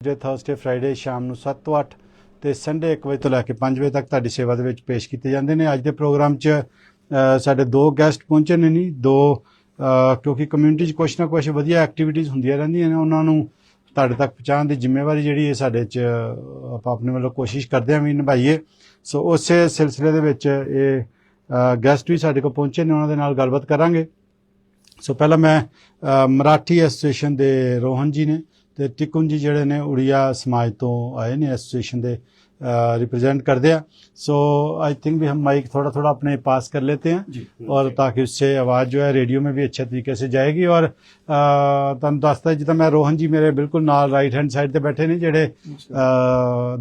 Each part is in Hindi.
ਜੇ ਥਰਸਡੇ ਫਰਾਈਡੇ ਸ਼ਾਮ ਨੂੰ 7 ਤੋਂ 8 ਤੇ ਸੰਡੇ 1 ਵਜੇ ਤੋਂ ਲੈ ਕੇ 5 ਵਜੇ ਤੱਕ ਤੁਹਾਡੀ ਸੇਵਾ ਦੇ ਵਿੱਚ ਪੇਸ਼ ਕੀਤੇ ਜਾਂਦੇ ਨੇ। ਅੱਜ ਦੇ ਪ੍ਰੋਗਰਾਮ 'ਚ ਸਾਡੇ ਦੋ ਗੈਸਟ ਪਹੁੰਚੇ ਨੇ ਨਹੀਂ ਦੋ ਕਿਉਂਕਿ ਕਮਿਊਨਿਟੀ 'ਚ ਕੁਛ ਨਾ ਕੁਛ ਵਧੀਆ ਐਕਟੀਵਿਟੀਜ਼ ਹੁੰਦੀਆਂ ਰਹਿੰਦੀਆਂ ਨੇ, ਉਹਨਾਂ ਨੂੰ ਤੁਹਾਡੇ ਤੱਕ ਪਹੁੰਚਾਉਣ ਦੀ ਜ਼ਿੰਮੇਵਾਰੀ ਜਿਹੜੀ ਹੈ ਸਾਡੇ 'ਚ ਆਪਾਂ ਆਪਣੇ ਵੱਲੋਂ ਕੋਸ਼ਿਸ਼ ਕਰਦੇ ਹਾਂ ਵੀ ਨਿਭਾਈਏ। ਸੋ ਉਸੇ ਸਿਲਸਿਲੇ ਦੇ ਵਿੱਚ ਇਹ ਗੈਸਟ ਵੀ ਸਾਡੇ ਕੋਲ ਪਹੁੰਚੇ ਨੇ, ਉਹਨਾਂ ਦੇ ਨਾਲ ਗੱਲਬਾਤ ਕਰਾਂਗੇ। ਸੋ ਪਹਿਲਾਂ ਮੈਂ ਮਰਾਠੀ ਐਸੋਸੀਏਸ਼ਨ ਦੇ ਰੋਹਨ ਜੀ ਨੇ ਤੇ ਟਿਕੁਨ जी ਜਿਹੜੇ ਨੇ उड़िया समाज तो आए ने एसोसिएशन दे रिप्रेजेंट करते हैं। सो आई थिंक भी हम माइक थोड़ा थोड़ा अपने पास कर लेते हैं और ताकि उससे आवाज़ जो है रेडियो में भी अच्छे तरीके से जाएगी। और तुम दसता जिदा मैं रोहन जी मेरे बिल्कुल नाल राइट हैंड साइड ते बैठे ने जेडे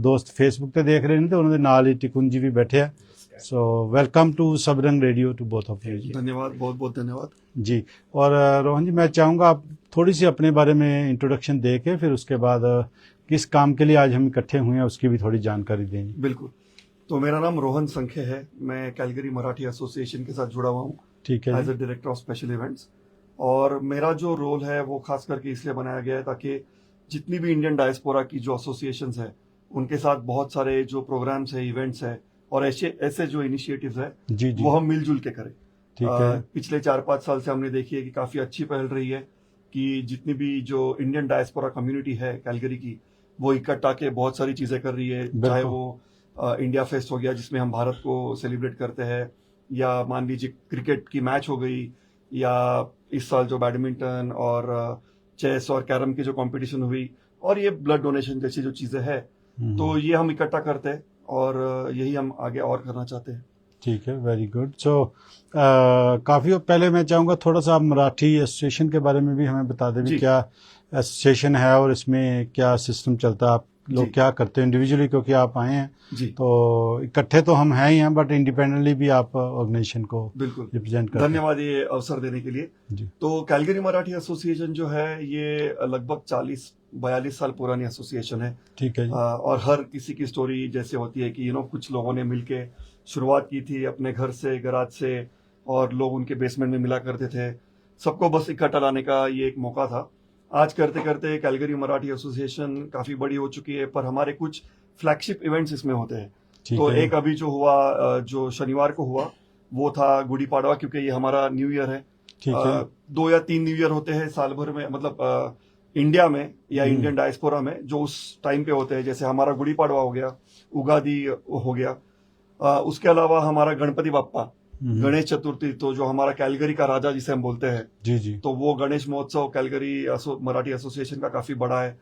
दोस्त फेसबुक ते देख रहे हैं तो उन्होंने नाल ही टिकुन जी भी बैठे हैं। So welcome to Sabrang radio to both of you जी। धन्यवाद, बहुत बहुत धन्यवाद जी। और रोहन जी मैं चाहूँगा आप थोड़ी सी अपने बारे में इंट्रोडक्शन दे के फिर उसके बाद किस काम के लिए आज हम इकट्ठे हुए हैं उसकी भी थोड़ी जानकारी देंगे। बिल्कुल। तो मेरा नाम रोहन संखे है, मैं कैलगरी मराठी एसोसिएशन के साथ जुड़ा हुआ हूँ ठीक है as a director of special events. और मेरा जो रोल है वो खास करके इसलिए बनाया गया है ताकि जितनी भी इंडियन डायस्पोरा की जो एसोसिएशंस है उनके साथ बहुत सारे जो प्रोग्राम्स है, इवेंट्स है और ऐसे जो इनिशिएटिव्स है जी जी वो हम मिलजुल के करें। ठीक है। पिछले 4-5 साल से हमने देखी है कि काफी अच्छी पहल रही है कि जितनी भी जो इंडियन डायस्पोरा कम्युनिटी है कैलगरी की वो इकट्ठा के बहुत सारी चीजें कर रही है, चाहे वो इंडिया फेस्ट हो गया जिसमें हम भारत को सेलिब्रेट करते हैं, या मान लीजिए क्रिकेट की मैच हो गई, या इस साल जो बैडमिंटन और चेस और कैरम की जो कंपटीशन हुई, और ये ब्लड डोनेशन जैसी जो चीजें है तो ये हम इकट्ठा करते हैं और यही हम आगे और करना चाहते हैं। ठीक है, वेरी गुड। सो काफ़ी पहले मैं चाहूँगा थोड़ा सा आप मराठी एसोसिएशन के बारे में भी हमें बता दें भी क्या एसोसिएशन है और इसमें क्या सिस्टम चलता है, आप लोग क्या करते हैं इंडिविजुअली, क्योंकि आप आए हैं जी। तो इकट्ठे तो हम हैं ही हैं बट इंडिपेंडेंटली भी आप ऑर्गेनाइजेशन को बिल्कुल रिप्रेजेंट करते हैं। धन्यवाद ये अवसर देने के लिए जी। तो कैलगरी मराठी एसोसिएशन जो है ये लगभग 40-42 साल पुरानी एसोसिएशन है। ठीक है जी। और हर किसी की स्टोरी जैसे होती है कि कुछ लोगों ने मिलके शुरुआत की थी अपने घर से, गराज से, और लोग उनके बेसमेंट में मिला करते थे, सबको बस इकट्ठा लाने का ये एक मौका था। आज करते करते कैलगरी मराठी एसोसिएशन काफी बड़ी हो चुकी है, पर हमारे कुछ फ्लैगशिप इवेंट्स इसमें होते हैं। तो एक अभी जो हुआ जो शनिवार को हुआ वो था गुड़ी पाड़वा, क्योंकि ये हमारा न्यू ईयर है। 2 या 3 न्यू ईयर होते हैं साल भर में, मतलब इंडिया में या इंडियन डायस्पोरा में जो उस टाइम पे होते हैं। जैसे हमारा गुड़ी पाड़वा हो गया, उगादी हो गया, उसके अलावा हमारा गणपति बाप्पा, गणेश चतुर्थी, तो जो हमारा कैलगरी का राजा जिसे हम बोलते हैं जी जी, तो वो गणेश महोत्सव कैलगरी मराठी एसोसिएशन का काफी बड़ा है।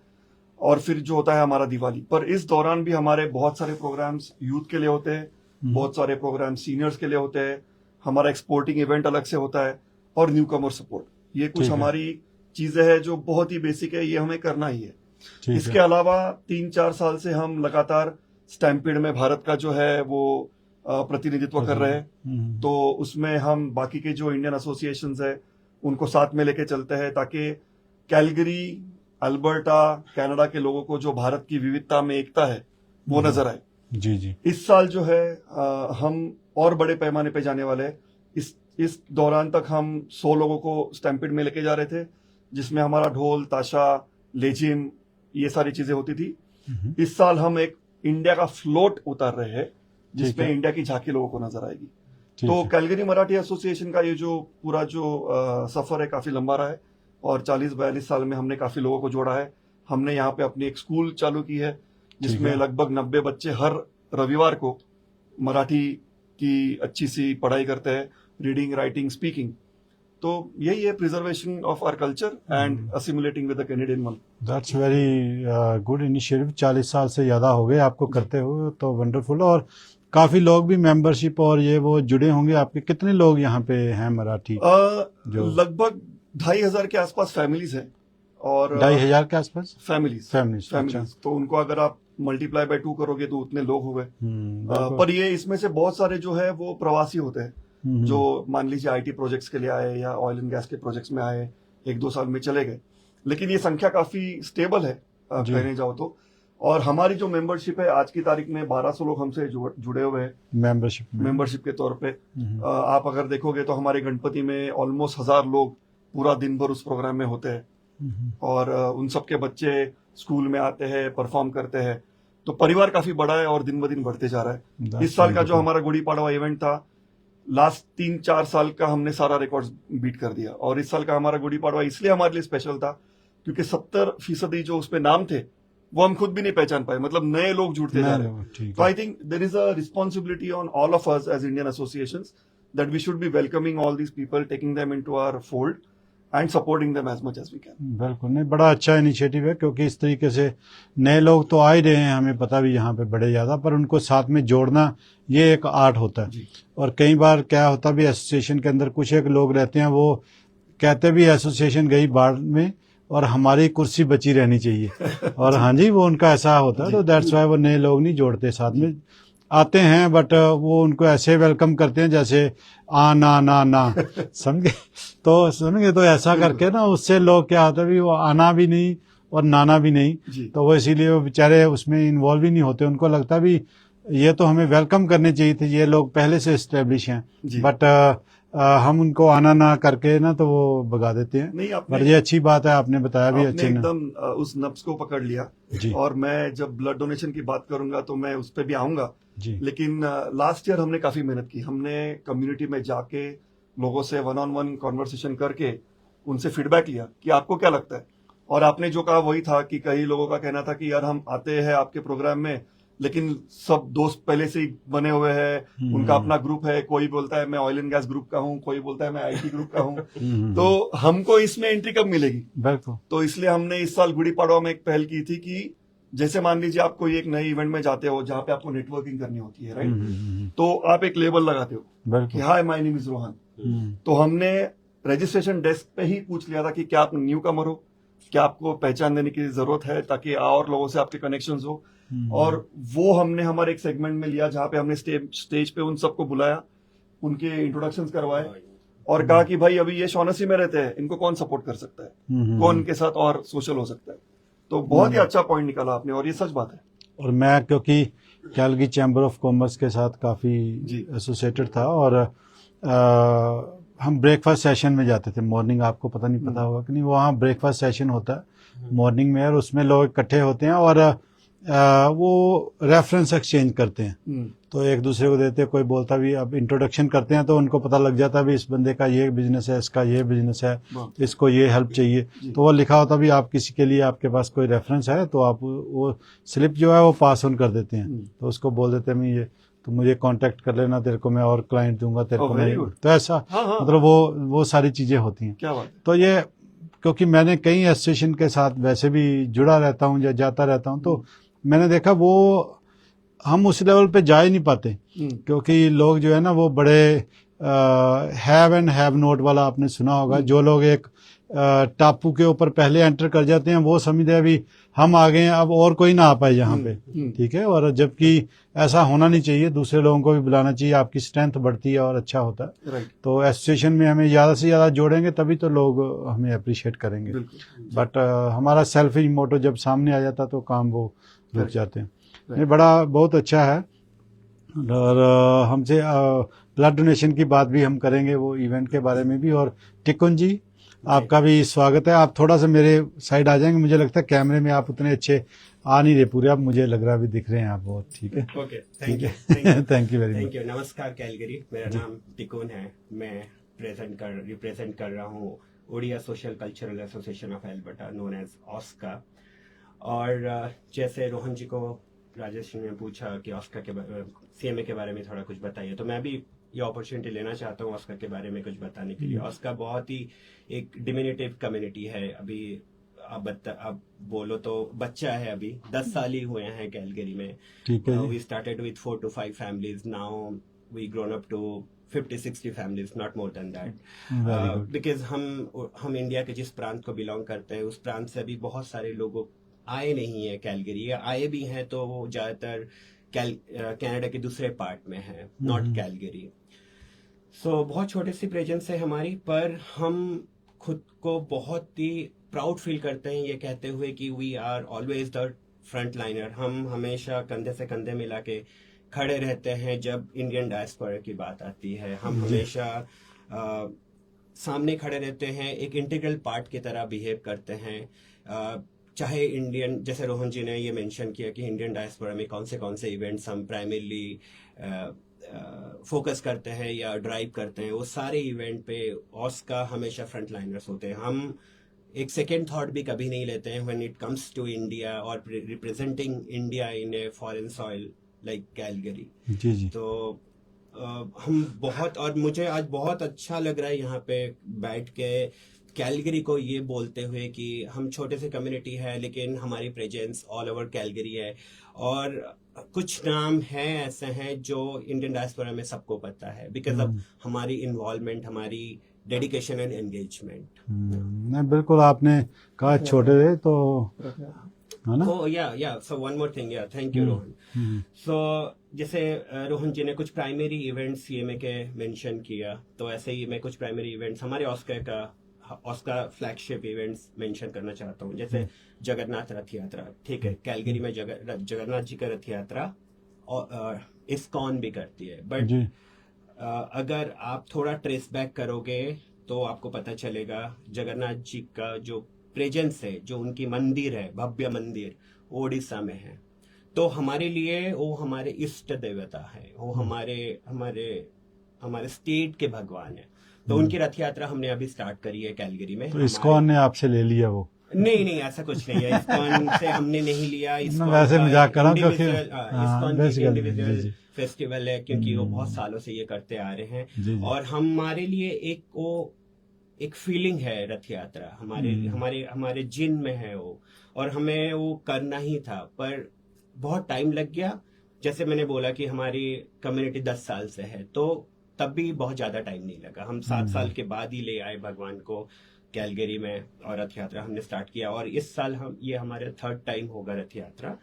और फिर जो होता है हमारा दिवाली। पर इस दौरान भी हमारे बहुत सारे प्रोग्राम्स यूथ के लिए होते हैं, बहुत सारे प्रोग्राम सीनियर्स के लिए होते हैं, हमारा एक्सपोर्टिंग इवेंट अलग से होता है, और न्यू कमर सपोर्ट, ये कुछ हमारी चीजें हैं जो बहुत ही बेसिक है, ये हमें करना ही है। इसके अलावा 3-4 साल से हम लगातार स्टैम्पीड में भारत का जो है वो प्रतिनिधित्व कर रहे हैं। तो उसमें हम बाकी के जो इंडियन एसोसिएशंस है उनको साथ में लेके चलते हैं ताकि कैलगरी, अल्बर्टा, कनाडा के लोगों को जो भारत की विविधता में एकता है वो नजर आए। जी जी। इस साल जो है हम और बड़े पैमाने पे जाने वाले हैं। इस दौरान तक हम 100 लोगों को स्टैम्पीड में लेके जा रहे थे, जिसमें हमारा ढोल, ताशा, लेजिम, ये सारी चीजें होती थी। इस साल हम एक इंडिया का फ्लोट उतार रहे हैं जिसमें इंडिया की झांकी लोगों को नजर आएगी। तो कैलगरी मराठी एसोसिएशन का ये जो पूरा जो सफर है काफी लंबा रहा है, और 40-42 साल में हमने काफी लोगों को जोड़ा है। हमने यहाँ पे अपनी एक स्कूल चालू की है जिसमें लगभग 90 बच्चे हर रविवार को मराठी की अच्छी सी पढ़ाई करते हैं, रीडिंग, राइटिंग, स्पीकिंग। तो यही है preservation of our culture and assimilating with the Canadian one. That's very good initiative. 40 साल से ज़्यादा हो गए आपको करते हो, तो वंडरफुल। और काफ़ी लोग भी मेंबरशिप और ये वो जुड़े होंगे आपके। कितने लोग यहाँ पे हैं मराठी? जो लगभग 2,500 के आसपास फैमिलीज हैं। और 2,500 के आसपास फैमिलीज। अच्छा। तो उनको अगर आप मल्टीप्लाई बाय 2 करोगे तो उतने लोग हो गए। पर ये इसमें से बहुत सारे जो है वो प्रवासी होते हैं, जो मान लीजिए आईटी प्रोजेक्ट्स के लिए आए या ऑयल एंड गैस के प्रोजेक्ट्स में आए, 1-2 साल में चले गए। लेकिन ये संख्या काफी स्टेबल है कहने जाओ तो। और हमारी जो मेंबरशिप है आज की तारीख में 1200 लोग हमसे जुड़े हुए हैं मेंबरशिप के तौर पे। आप अगर देखोगे तो हमारे गणपति में ऑलमोस्ट 1000 लोग पूरा दिन भर उस प्रोग्राम में होते हैं। और उन सब के बच्चे स्कूल में आते हैं, परफॉर्म करते हैं, तो परिवार काफी बड़ा है और दिन ब दिन बढ़ते जा रहा है। That's इस साल का जो wonderful. हमारा गुड़ी पाड़वा इवेंट था, लास्ट 3-4 साल का हमने सारा रिकॉर्ड बीट कर दिया, और इस साल का हमारा गुड़ी पाड़वा इसलिए हमारे लिए स्पेशल था क्योंकि 70% जो उसमें नाम थे वो हम खुद भी नहीं पहचान पाए, मतलब नए लोग जुड़ते जा रहे हैं। ठीक तो है। I think there is a responsibility on all of us as Indian associations that we should be welcoming all these people, taking them into our fold and supporting them as much as we can. बिल्कुल नहीं, बड़ा अच्छा इनिशिएटिव है, क्योंकि इस तरीके से नए लोग तो आ ही रहे हैं, हमें पता भी यहाँ पे बड़े ज़्यादा, पर उनको साथ में जोड़ना ये एक आर्ट होता है। जी। और कई बार क्या होता भी, एसोसिएशन के अंदर कुछ एक लोग रहते हैं, वो कहते भी एसोसिएशन गई बाढ़ में और हमारी कुर्सी बची रहनी चाहिए और हाँ जी, वो उनका ऐसा होता है। तो दैट्स वाई वो नए लोग नहीं जोड़ते, साथ में आते हैं, बट वो उनको ऐसे वेलकम करते हैं जैसे आ ना ना ना समझे। तो समझे, तो ऐसा करके ना उससे लोग क्या होता है भी, वो आना भी नहीं और नाना भी नहीं, जी। तो वो इसीलिए वो बेचारे उसमें इन्वॉल्व ही नहीं होते। उनको लगता भी ये तो हमें वेलकम करने चाहिए थे, ये लोग पहले से एस्टेब्लिश हैं, जी। बट हम उनको आना ना करके ना तो वो भगा देते हैं। नहीं, पर ये अच्छी बात है, आपने बताया भी आपने अच्छे ने। एकदम उस नब्ज को पकड़ लिया। जी। और मैं जब ब्लड डोनेशन की बात करूंगा तो मैं उस पर भी आऊंगा। जी। लेकिन लास्ट ईयर हमने काफी मेहनत की, हमने कम्युनिटी में जाके लोगों से 1-on-1 कॉन्वर्सेशन करके उनसे फीडबैक लिया कि आपको क्या लगता है। और आपने जो कहा वही था कि कई लोगों का कहना था कि यार हम आते हैं आपके प्रोग्राम में, लेकिन सब दोस्त पहले से ही बने हुए हैं, उनका अपना ग्रुप है, कोई बोलता है मैं ऑयल एंड गैस ग्रुप का हूँ, कोई बोलता है मैं आईटी ग्रुप का हूँ, तो हमको इसमें एंट्री कब मिलेगी। बिल्कुल। तो इसलिए हमने इस साल गुड़ी पाड़वा में एक पहल की थी कि जैसे मान लीजिए आप कोई एक नए इवेंट में जाते हो जहां पे आपको नेटवर्किंग करनी होती है, राइट, तो आप एक लेबल लगाते हो कि बिल्कुल। Hi my name is Rohan. तो हमने रजिस्ट्रेशन डेस्क पे ही पूछ लिया था कि क्या आप न्यू कमर हो, क्या आपको पहचान देने की जरूरत है, ताकि और लोगों से आपके कनेक्शंस हो। और वो हमने हमारे एक सेगमेंट में लिया जहां पे हमने स्टेज पे उन सबको बुलाया, उनके इंट्रोडक्शंस करवाए और कहा कि भाई अभी ये शौनसी में रहते हैं, इनको कौन सपोर्ट कर सकता है, कौन इनके साथ और सोशल हो सकता है। तो बहुत ही अच्छा पॉइंट निकाला आपने, और ये सच बात है। और मैं क्योंकि कैलगरी चैम्बर ऑफ कॉमर्स के साथ काफ़ी एसोसिएटेड था, और हम ब्रेकफास्ट सेशन में जाते थे मॉर्निंग, आपको पता नहीं पता होगा कि नहीं, वहाँ ब्रेकफास्ट सेशन होता है मॉर्निंग में, और उसमें लोग इकट्ठे होते हैं और वो रेफरेंस एक्सचेंज करते हैं, तो एक दूसरे को देते हैं। कोई बोलता भी, अब इंट्रोडक्शन करते हैं तो उनको पता लग जाता भी इस बंदे का ये बिजनेस है, इसका ये बिजनेस है, इसको ये हेल्प चाहिए, तो वो लिखा होता भी आप किसी के लिए आपके पास कोई रेफरेंस है तो आप वो स्लिप जो है वो पास ऑन कर देते हैं, तो उसको बोल देते हैं मैं ये, तो मुझे कांटेक्ट कर लेना, तेरे को मैं और क्लाइंट दूंगा, तेरे को मैं, तो ऐसा मतलब वो सारी चीजें होती हैं। क्या बात है। तो ये क्योंकि मैंने कई एसोसिएशन के साथ वैसे भी जुड़ा रहता हूँ या जाता रहता हूँ, तो मैंने देखा वो हम उस लेवल पे जा ही नहीं पाते, क्योंकि लोग जो है ना वो बड़े हैव एंड हैव नोट वाला आपने सुना होगा। जो लोग एक टापू के ऊपर पहले एंटर कर जाते हैं वो समझते हैं अभी हम आ गए हैं, अब और कोई ना आ पाए यहाँ पे, ठीक है। और जबकि ऐसा होना नहीं चाहिए, दूसरे लोगों को भी बुलाना चाहिए, आपकी स्ट्रेंथ बढ़ती है और अच्छा होता है। तो एसोसिएशन में हमें ज़्यादा से ज़्यादा जोड़ेंगे तभी तो लोग हमें अप्रिशिएट करेंगे, बट हमारा सेल्फिश मोटो जब सामने आ जाता तो काम वो रुक जाते हैं। ये बड़ा बहुत अच्छा है। और हमसे ब्लड डोनेशन की बात भी हम करेंगे, वो इवेंट के बारे में भी। और टिकुन जी, आपका भी स्वागत है। आप थोड़ा सा मेरे साइड आ जाएंगे, मुझे लगता है कैमरे में आप उतने अच्छे आ नहीं रहे पूरे, अब मुझे लग रहा है अभी दिख रहे हैं आप बहुत, ठीक है। Okay, thank you thank you very much. Thank you. नमस्कार कैलगरी, मेरा नाम टिकुन है, मैं रिप्रेजेंट कर रहा हूँ Odia social cultural association of Alberta, known as OSCA. और जैसे रोहन जी को राजेश ने पूछा कि ऑस्का के सीएमए के बारे में थोड़ा कुछ बताइए, तो मैं भी ये अपॉर्चुनिटी लेना चाहता हूँ ऑस्का के बारे में कुछ बताने के लिए। ऑस्का बहुत ही एक डिमिनिटिव कम्युनिटी है। अभी आप बोलो तो बच्चा है, अभी 10 साल ही हुए हैं कैलगरी में। ठीक है। We started with 4 to 5 families, now we grown up to 50-60 families, not more than that. Because हम इंडिया के जिस प्रांत को बिलोंग करते हैं उस प्रांत से अभी बहुत सारे लोग आए नहीं है कैलगरी, या आए भी हैं तो वो ज्यादातर कनाडा के दूसरे पार्ट में है, नॉट कैलगरी। सो बहुत छोटी सी प्रेजेंस है हमारी, पर हम खुद को बहुत ही प्राउड फील करते हैं ये कहते हुए कि we are always the front liner. हम हमेशा कंधे से कंधे मिला के खड़े रहते हैं जब इंडियन डायस्पोरा की बात आती है। हम हमेशा सामने खड़े रहते हैं, एक इंटीग्रल पार्ट की तरह बिहेव करते हैं। चाहे इंडियन, जैसे रोहन जी ने ये मेंशन किया कि इंडियन डायस्पोरा में कौन से इवेंट्स हम प्राइमरली फोकस करते हैं या ड्राइव करते हैं, वो सारे इवेंट पे ऑस्का हमेशा फ्रंट लाइनर्स होते हैं। हम एक सेकेंड थॉट भी कभी नहीं लेते हैं when it comes to India और representing India in a foreign soil like Calgary. जी जी। तो हम बहुत, और मुझे आज बहुत अच्छा लग रहा है यहाँ पे बैठ के कैलगरी को ये बोलते हुए कि हम छोटे से कम्युनिटी है लेकिन हमारी प्रेजेंस ऑल ओवर कैलगरी है। और कुछ नाम हैं ऐसे हैं जो इंडियन डायस्पोरा में सबको पता है बिकॉज ऑफ हमारी इन्वॉल्वमेंट, हमारी डेडिकेशन एंड एंगेजमेंट। नहीं बिल्कुल, आपने कहा छोटे थे तो है ना। Oh yeah, so one more thing, yeah, thank you Rohan. So जैसे रोहन जी ने कुछ प्राइमरी इवेंट्स CMA के मेंशन किया, तो ऐसे ही मैं कुछ प्राइमरी इवेंट्स हमारे ऑस्का फ्लैगशिप इवेंट्स मेंशन करना चाहता हूँ। जैसे जगन्नाथ रथ यात्रा, ठीक है, कैलगरी में जगन्नाथ जी का रथ यात्रा और इस्कॉन भी करती है। बट अगर आप थोड़ा ट्रेस बैक करोगे तो आपको पता चलेगा जगन्नाथ जी का जो प्रेजेंस है, जो उनकी मंदिर है, भव्य मंदिर, ओडिशा में है। तो हमारे लिए वो हमारे इष्ट देवता है, वो हमारे स्टेट के भगवान है। तो उनकी रथ यात्रा हमने अभी स्टार्ट करी है कैलगरी में। तो इस्कॉन ने आपसे ले लिया वो? नहीं, ऐसा कुछ नहीं है, इस्कॉन से हमने नहीं लिया। वैसे मजाक कर रहा हूं क्योंकि इस्कॉन इंडिविजुअल फेस्टिवल है, क्योंकि वो बहुत सालों से ये करते आ रहे हैं। और हमारे लिए एक फीलिंग है रथ यात्रा, हमारे जिन में है वो, और हमें वो करना ही था। पर बहुत टाइम लग गया। जैसे मैंने बोला कि हमारी कम्युनिटी 10 साल से है, तो तब भी बहुत ज्यादा टाइम नहीं लगा। हम 7 साल के बाद ही ले आए भगवान को कैलगरी में और रथ यात्रा हमने स्टार्ट किया। और इस साल ये हमारे 3rd टाइम होगा रथ यात्रा,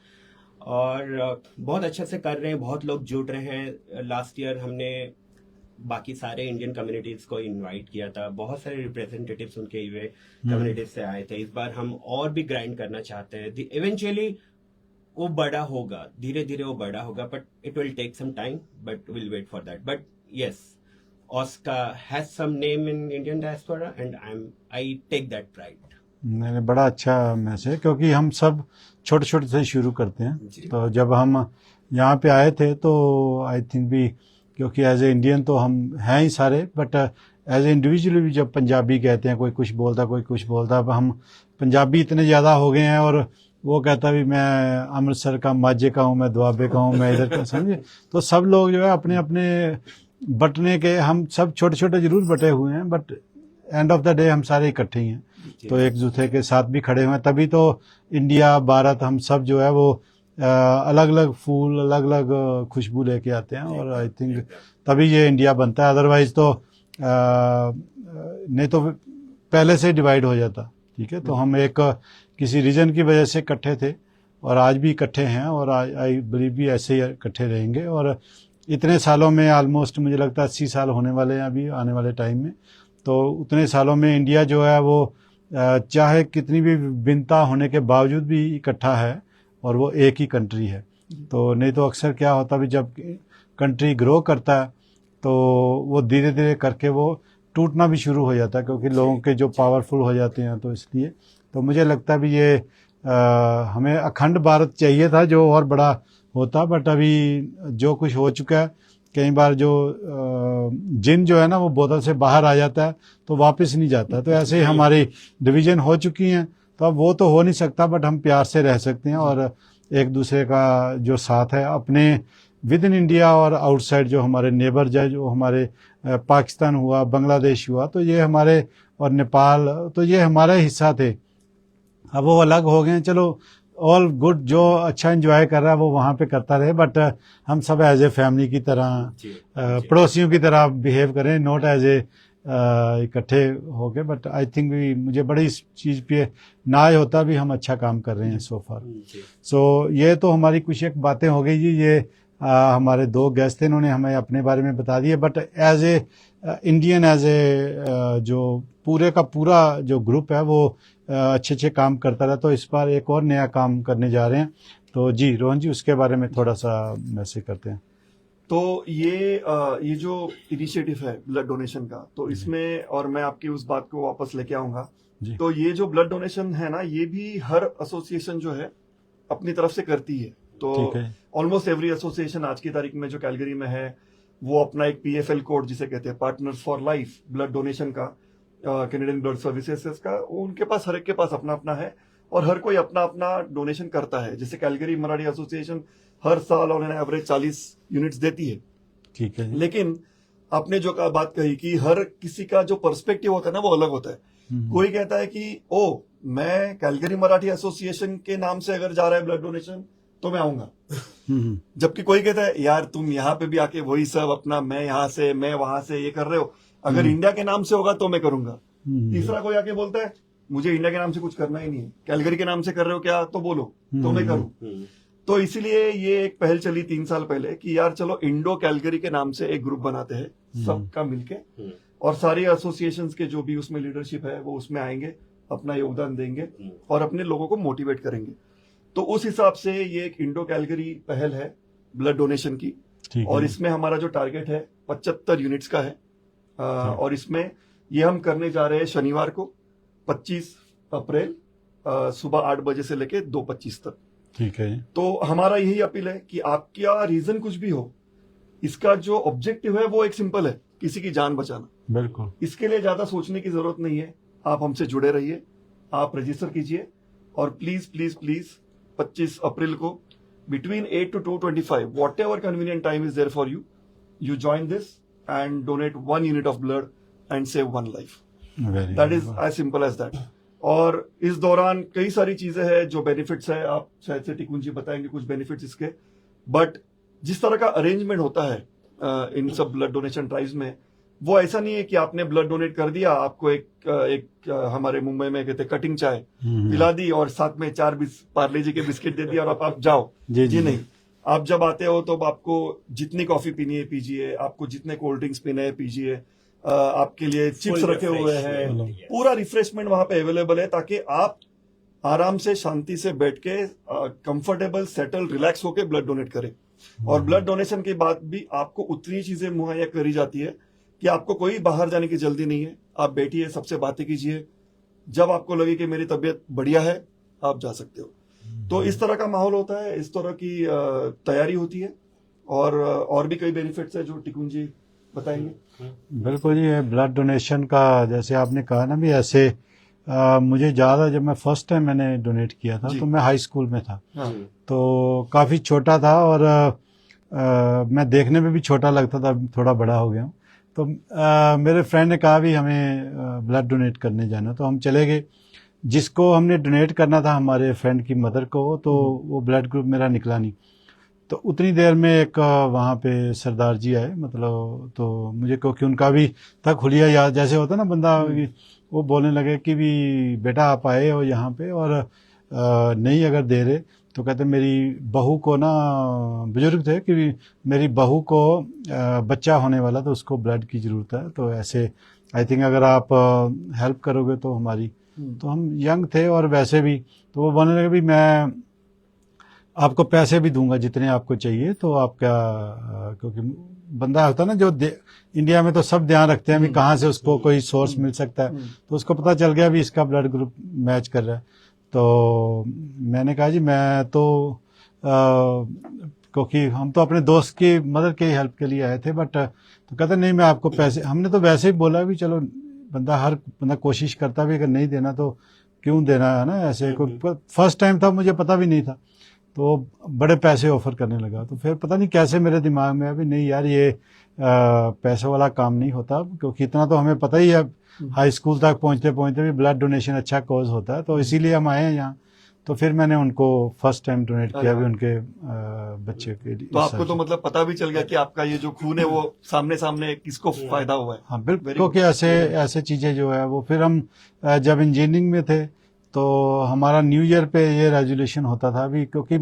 और बहुत अच्छे से कर रहे हैं, बहुत लोग जुड़ रहे हैं। लास्ट ईयर हमने बाकी सारे इंडियन कम्युनिटीज को इनवाइट किया था, बहुत सारे रिप्रेजेंटेटिव्स उनके कम्युनिटीज से आए थे। इस बार हम और भी ग्राइंड करना चाहते हैं। इवेंचुअली वो बड़ा होगा, धीरे धीरे वो बड़ा होगा, but it will take some time, but will wait for that. But yes, OSCA has some name in Indian diaspora and I take that pride. नहीं, बड़ा अच्छा मैसेज है, क्योंकि हम सब छोटे छोटे से शुरू करते हैं। तो जब हम यहाँ पे आए थे तो आई थिंक भी, क्योंकि एज ए इंडियन तो हम हैं ही सारे, बट एज ए इंडिविजुअली भी जब पंजाबी कहते हैं, कोई कुछ बोलता कोई कुछ बोलता, अब हम पंजाबी इतने ज़्यादा हो गए हैं। और वो कहता भी मैं अमृतसर का, माझे का हूँ, मैं दुआबे का हूँ, मैं इधर का, समझे। तो सब लोग जो है अपने अपने बटने के, हम सब छोटे छोटे जरूर बटे हुए हैं, but end of the day हम सारे इकट्ठे ही हैं। तो एक दूसरे के साथ भी खड़े हुए हैं, तभी तो इंडिया, भारत, हम सब जो है वो अलग अलग फूल, अलग अलग खुशबू लेके आते हैं, और आई थिंक तभी ये इंडिया बनता है। अदरवाइज तो नहीं तो पहले से डिवाइड हो जाता। ठीक है, तो हम एक किसी रीजन की वजह से इकट्ठे थे, और आज भी इकट्ठे हैं, और आई बिलीव भी ऐसे ही इकट्ठे रहेंगे। और इतने सालों में ऑलमोस्ट मुझे लगता है 80 साल होने वाले हैं अभी आने वाले टाइम में। तो उतने सालों में इंडिया जो है वो चाहे कितनी भी भिन्नता होने के बावजूद भी इकट्ठा है, और वो एक ही कंट्री है। तो नहीं तो अक्सर क्या होता भी, जब कंट्री ग्रो करता है तो वो धीरे धीरे करके वो टूटना भी शुरू हो जाता है, क्योंकि लोगों के जो पावरफुल हो जाते हैं। तो इसलिए तो मुझे लगता भी ये हमें अखंड भारत चाहिए था जो और बड़ा होता, बट अभी जो कुछ हो चुका है, कई बार जो जिन जो है ना वो बोतल से बाहर आ जाता है तो वापस नहीं जाता। तो ऐसे ही हमारी डिवीजन हो चुकी हैं, तो अब वो तो हो नहीं सकता, बट हम प्यार से रह सकते हैं। और एक दूसरे का जो साथ है अपने विद इन इंडिया और आउटसाइड, जो हमारे नेबर है, जो हमारे पाकिस्तान हुआ, बांग्लादेश हुआ, तो ये हमारे, और नेपाल, तो ये हमारे हिस्सा थे। अब वो अलग हो गए, चलो ऑल गुड, जो अच्छा एंजॉय कर रहा है वो वहाँ पे करता रहे, बट हम सब एज ए फैमिली की तरह, पड़ोसियों की तरह बिहेव करें, नॉट एज ए इकट्ठे हो गए। बट आई थिंक भी मुझे बड़ी इस चीज़ पे नाज होता भी, हम अच्छा काम कर रहे हैं सो फार। सो ये तो हमारी कुछ एक बातें हो गई जी। ये हमारे 2 गेस्ट थे, इन्होंने हमें अपने बारे में बता दिए, but as a Indian, as a जो पूरे का पूरा जो ग्रुप है वो अच्छे अच्छे काम करता रहा। तो इस बार एक और नया काम करने जा रहे हैं। तो जी रोहन जी, उसके बारे में थोड़ा सा मैसेज करते हैं। तो ये जो इनिशिएटिव है ब्लड डोनेशन का, तो इसमें, और मैं आपकी उस बात को वापस लेके आऊंगा, जी। तो ये जो ब्लड डोनेशन है ना, ये भी हर एसोसिएशन जो है अपनी तरफ से करती है। तो ठीक है। ऑलमोस्ट एवरी एसोसिएशन आज की तारीख में जो कैलगरी में है, वो अपना एक PFL कोड जिसे कहते हैं partners for life blood donation का, कैनेडियन ब्लड सर्विसेज का, वो उनके पास, हर एक के पास अपना अपना है, और हर कोई अपना अपना डोनेशन करता है। जैसे कैलगरी मराठी एसोसिएशन हर साल ऑन एन एवरेज 40 यूनिट्स देती है। ठीक है जी। लेकिन आपने जो बात कही कि हर किसी का जो पर्सपेक्टिव होता है ना, वो अलग होता है। कोई कहता है कि ओ, मैं कैलगरी मराठी एसोसिएशन के नाम से अगर जा रहा है ब्लड डोनेशन तो मैं आऊंगा। जबकि कोई कहता है यार तुम यहाँ पे भी आके वही सब अपना, मैं यहाँ से मैं वहां से ये कर रहे हो, अगर इंडिया के नाम से होगा तो मैं करूंगा। तीसरा कोई आके बोलता है मुझे इंडिया के नाम से कुछ करना ही नहीं है, कैलगरी के नाम से कर रहे हो क्या, तो बोलो तो मैं करूं। तो इसीलिए ये एक पहल चली 3 साल पहले कि यार चलो इंडो कैलगरी के नाम से एक ग्रुप बनाते हैं सबका मिलके, और सारी एसोसिएशंस के जो भी उसमें लीडरशिप है वो उसमें आएंगे, अपना योगदान देंगे और अपने लोगों को मोटिवेट करेंगे। तो उस हिसाब से ये एक इंडो कैलगरी पहल है ब्लड डोनेशन की, और इसमें हमारा जो टारगेट है 75 यूनिट्स का है। और इसमें ये हम करने जा रहे हैं शनिवार को 25 अप्रैल सुबह 8 बजे से लेके 2:25 तक। ठीक है। तो हमारा यही अपील है कि आपका रीजन कुछ भी हो, इसका जो ऑब्जेक्टिव है वो एक सिंपल है, किसी की जान बचाना। बिल्कुल। इसके लिए ज्यादा सोचने की जरूरत नहीं है, आप हमसे जुड़े रहिए, आप रजिस्टर कीजिए, और प्लीज प्लीज प्लीज 25 अप्रैल को between 8 to 2:25 whatever convenient time is there for you, you join this and donate 1 unit of blood and save 1 life. That is as simple as that. और इस दौरान कई सारी चीजें हैं जो बेनिफिट्स है, आप शायद से टिकुन जी बताएंगे कुछ बेनिफिट्स इसके। बट जिस तरह का अरेंजमेंट होता है इन सब ब्लड डोनेशन ड्राइव्स में, वो ऐसा नहीं है कि आपने ब्लड डोनेट कर दिया, आपको एक हमारे मुंबई में कहते कटिंग चाय पिला दी और साथ में 4 पार्ले जी के बिस्किट दे दिया और आप जाओ। जी नहीं, आप जब आते हो तो आपको जितनी कॉफी पीनी है पीजिए, आपको जितने कोल्ड ड्रिंक्स पीने हैं पीजिए, आपके लिए चिप्स रखे हुए हैं, पूरा रिफ्रेशमेंट वहां पे अवेलेबल है, ताकि आप आराम से शांति से बैठ के कंफर्टेबल सेटल रिलैक्स होके ब्लड डोनेट करें। और ब्लड डोनेशन के बाद भी आपको उतनी चीजें मुहैया करी जाती है कि आपको कोई बाहर जाने की जल्दी नहीं है, आप बैठिए, सबसे बातें कीजिए, जब आपको लगे कि मेरी तबीयत बढ़िया है आप जा सकते हो। तो इस तरह का माहौल होता है, इस तरह की तैयारी होती है, और भी कई बेनिफिट्स है जो टिकुन जी बताएंगे। बिल्कुल जी, ब्लड डोनेशन का जैसे आपने कहा ना भी, ऐसे मुझे ज़्यादा, जब मैं फर्स्ट टाइम मैंने डोनेट किया था तो मैं हाई स्कूल में था। तो काफ़ी छोटा था, और मैं देखने में भी छोटा लगता था, थोड़ा बड़ा हो गया हूँ। तो मेरे फ्रेंड ने कहा भी हमें ब्लड डोनेट करने जाना, तो हम चले गए। जिसको हमने डोनेट करना था हमारे फ्रेंड की मदर को, तो वो ब्लड ग्रुप मेरा निकला नहीं। तो उतनी देर में एक वहाँ पे सरदार जी आए, मतलब तो मुझे, क्योंकि उनका भी था खुलिया याद जैसे होता ना बंदा, वो बोलने लगे कि भी बेटा आप आए हो यहाँ पे और नहीं अगर दे रहे, तो कहते मेरी बहू को ना, बुजुर्ग थे, कि मेरी बहू को बच्चा होने वाला, तो उसको ब्लड की ज़रूरत है, तो ऐसे आई थिंक अगर आप हेल्प करोगे तो हमारी। तो हम यंग थे और वैसे भी, तो वो बोलने लगे भी मैं आपको पैसे भी दूंगा जितने आपको चाहिए, तो आपका, क्योंकि बंदा होता है ना जो इंडिया में तो सब ध्यान रखते हैं भी कहाँ से उसको कोई सोर्स मिल सकता है, तो उसको पता चल गया भी इसका ब्लड ग्रुप मैच कर रहा है। तो मैंने कहा जी मैं तो क्योंकि हम तो अपने दोस्त की मदर के हेल्प के लिए आए थे, बट तो कहते नहीं मैं आपको पैसे, हमने तो वैसे ही बोला भी चलो, हर बंदा कोशिश करता भी, अगर नहीं देना तो क्यों देना है ना, ऐसे कोई फर्स्ट टाइम था, मुझे पता भी नहीं था, तो बड़े पैसे ऑफर करने लगा। तो फिर पता नहीं कैसे मेरे दिमाग में अभी नहीं यार, ये पैसे वाला काम नहीं होता, क्योंकि इतना तो हमें पता ही है, हाई स्कूल तक पहुंचते पहुंचते भी ब्लड डोनेशन अच्छा कॉज होता है, तो इसीलिए हम आए हैं यहाँ। तो फिर मैंने उनको फर्स्ट टाइम डोनेट किया भी उनके बच्चे के लिए। तो आपको तो मतलब पता भी चल गया कि आपका ये जो खून है वो सामने सामने किसको फायदा हुआ है। हाँ बिल्कुल, क्योंकि ऐसे चीजें जो है वो, फिर हम जब इंजीनियरिंग में थे तो हमारा न्यू ईयर पे ये रेजोल्यूशन होता था भी, क्योंकि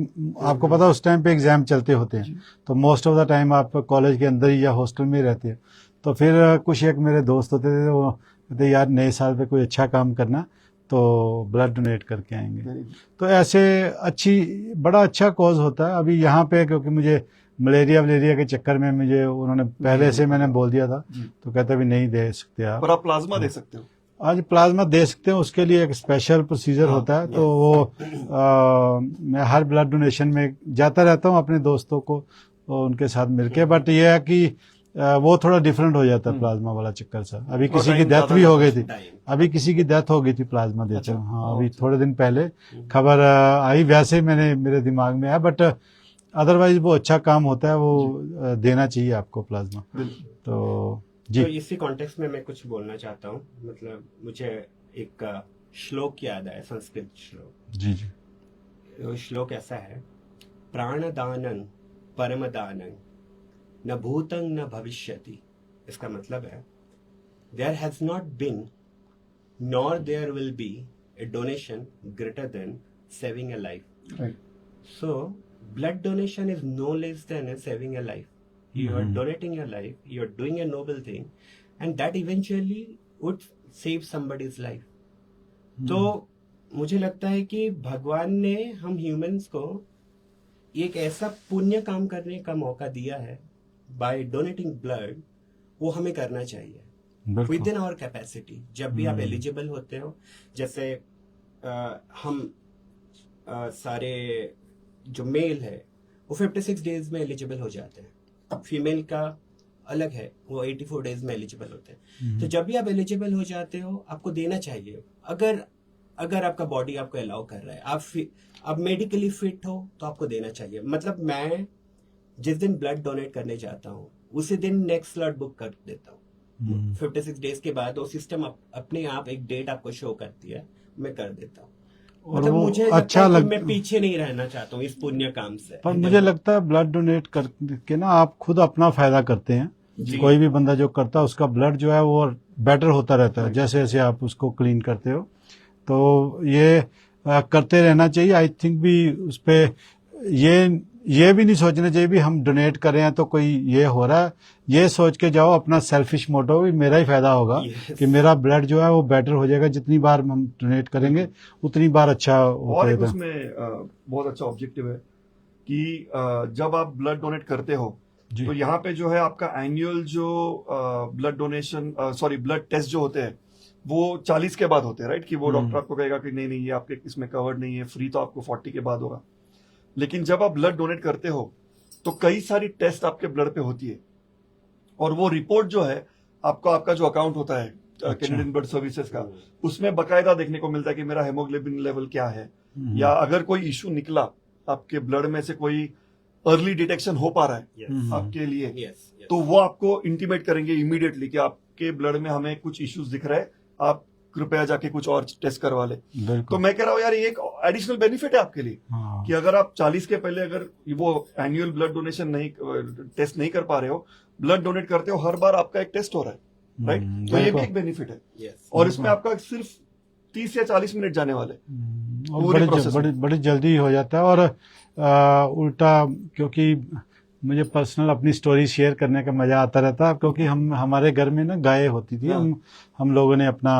आपको पता उस टाइम पे एग्जाम चलते होते हैं, तो मोस्ट ऑफ द टाइम आप कॉलेज के अंदर ही या हॉस्टल में ही रहते हैं। तो फिर कुछ एक मेरे दोस्त होते थे, वो कहते यार नए साल पे कोई अच्छा काम करना, तो ब्लड डोनेट करके आएंगे। तो ऐसे बड़ा अच्छा कॉज होता है। अभी यहाँ पे क्योंकि मुझे मलेरिया के चक्कर में मुझे उन्होंने पहले से मैंने बोल दिया था, जी। तो कहता भी नहीं दे सकते आप। पर आप प्लाज्मा दे सकते हो। आज प्लाज्मा दे सकते हैं, उसके लिए एक स्पेशल प्रोसीजर हाँ, होता है। तो वो मैं हर ब्लड डोनेशन में जाता रहता हूँ अपने दोस्तों को उनके साथ मिलके, बट ये है कि वो थोड़ा डिफरेंट हो जाता है प्लाज्मा वाला चक्कर से। अभी और किसी की टाइम डेथ ज्यादा भी हो गई थी, टाइम अभी किसी की डेथ हो गई थी प्लाज्मा देते अच्छा, हुए। हाँ, हाँ, अभी अच्छा। थोड़े दिन पहले खबर आई, वैसे ही मेरे दिमाग में है, बट अदरवाइज वो अच्छा काम होता है, वो देना चाहिए आपको प्लाज्मा। बिल्कुल। तो जी तो इसी कॉन्टेक्स्ट में मैं कुछ बोलना चाहता हूँ। मतलब मुझे एक श्लोक याद आया, संस्कृत श्लोक। जी जी वो श्लोक ऐसा है, प्राणदानं परमदानं न भूतं न भविष्यति। इसका मतलब है, there has not been nor there will be a donation greater than saving a life. Right. So, blood donation is no less than saving a life. You are donating your life, you are doing a noble thing, and that eventually would save somebody's life. तो मुझे लगता है कि भगवान ने हम ह्यूमंस को एक ऐसा पुण्य काम करने का मौका दिया है बाय डोनेटिंग ब्लड, वो हमें करना चाहिए बिल्कुल। Within our capacity. जब भी आप एलिजिबल होते हो, जैसे हम सारे जो मेल है वो 56 डेज में एलिजिबल हो जाते हैं, फीमेल का अलग है, वो 84 डेज में एलिजिबल होते हैं। तो जब भी आप एलिजिबल हो जाते हो, आपको देना चाहिए। अगर आपका बॉडी आपको अलाउ कर रहा है, आप मेडिकली फिट हो, तो आपको देना चाहिए। मतलब मैं जिस दिन ब्लड डोनेट करने जाता हूँ, उसी दिन नेक्स्ट स्लॉट बुक कर देता हूँ। 56 डेज के बाद वो सिस्टम अपने आप एक डेट आपको शो करती है, मैं कर देता हूँ। और मतलब वो मुझे अच्छा लगता है कि मैं पीछे नहीं रहना चाहता हूँ इस पुण्य काम से। पर मुझे लगता है ब्लड डोनेट करके ना आप खुद अपना फायदा करते हैं। जी। कोई भी बंदा जो करता है उसका ब्लड जो है वो बेटर होता रहता है, जैसे जैसे आप उसको क्लीन करते हो। तो ये करते रहना चाहिए। आई थिंक भी उस पे ये भी नहीं सोचना चाहिए भी हम डोनेट कर रहे हैं तो कोई ये हो रहा है। ये सोच के जाओ अपना सेल्फिश मोटो भी मेरा ही फायदा होगा Yes. कि मेरा ब्लड जो है वो बेटर हो जाएगा। जितनी बार हम डोनेट करेंगे उतनी बार अच्छा और होता एक है। उसमें बहुत अच्छा ऑब्जेक्टिव है कि जब आप ब्लड डोनेट करते हो जी। तो यहाँ पे जो है आपका एनुअल जो ब्लड डोनेशन ब्लड टेस्ट जो होते हैं वो 40 के बाद होते हैं, राइट? कि वो डॉक्टर आपको कहेगा कि नहीं ये आपके इसमें कवर्ड नहीं है, फ्री तो आपको 40 के बाद होगा। लेकिन जब आप ब्लड डोनेट करते हो तो कई सारी टेस्ट आपके ब्लड पे होती है, और वो रिपोर्ट जो है आपका जो अकाउंट होता है कैनेडियन ब्लड सर्विसेज का, उसमें बकायदा देखने को मिलता है कि मेरा हेमोग्लोबिन लेवल क्या है, या अगर कोई इशू निकला आपके ब्लड में से, कोई अर्ली डिटेक्शन हो पा रहा है Yes. आपके लिए, Yes, yes. तो वो आपको इंटीमेट करेंगे इमीडिएटली कि आपके ब्लड में हमें कुछ इश्यूज दिख रहे हैं, आप कृपया जाके कुछ और टेस्ट करवा ले। तो बिल्कुल। मैं कह रहा हूँ यार ये एक एडिशनल बेनिफिट है आपके लिए हाँ। कि अगर आप 40 के पहले अगर वो एनुअल ब्लड डोनेशन टेस्ट नहीं कर पा रहे हो, ब्लड डोनेट करते हो, हर बार आपका एक टेस्ट हो रहा है, राइट? तो ये भी बिल्कुल। एक बेनिफिट है। Yes. और इसमें आपका सिर्फ 30 या 40 मिनट जाने वाले और पूरी प्रोसेस में। बड़ी जल्दी हो जाता है। और उल्टा क्योंकि मुझे पर्सनल अपनी स्टोरी शेयर करने का मजा आता रहता है, क्योंकि हमारे घर में ना गाय होती थी। हाँ। हम लोगों ने अपना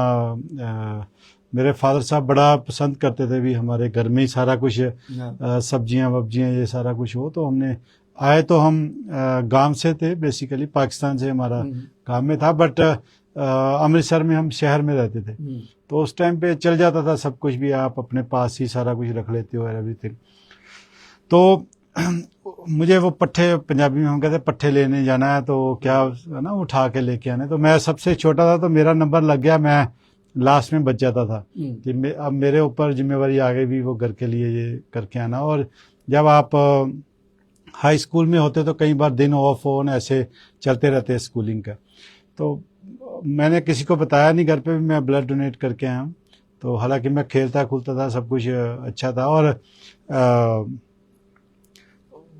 मेरे फादर साहब बड़ा पसंद करते थे भी हमारे घर में ही सारा कुछ सब्जियां वब्जियां ये सारा कुछ हो। तो हमने आए तो हम गांव से थे, बेसिकली पाकिस्तान से हमारा गांव में था, बट अमृतसर में हम शहर में रहते थे। तो उस टाइम पे चल जाता था सब कुछ भी, आप अपने पास ही सारा कुछ रख लेते हो एवरीथिंग। तो मुझे वो पट्ठे, पंजाबी में हम कहते हैं पट्ठे लेने जाना है, तो क्या है ना उठा के लेके आने। तो मैं सबसे छोटा था तो मेरा नंबर लग गया, मैं लास्ट में बच जाता था कि अब मेरे ऊपर जिम्मेवारी आ गई भी वो घर के लिए ये करके आना। और जब आप हाई स्कूल में होते तो कई बार दिन ऑफ ऑन ऐसे चलते रहते हैं स्कूलिंग का। तो मैंने किसी को बताया नहीं घर पे भी मैं ब्लड डोनेट करके आया हूँ। तो हालांकि मैं खेलता कूदता था, सब कुछ अच्छा था। और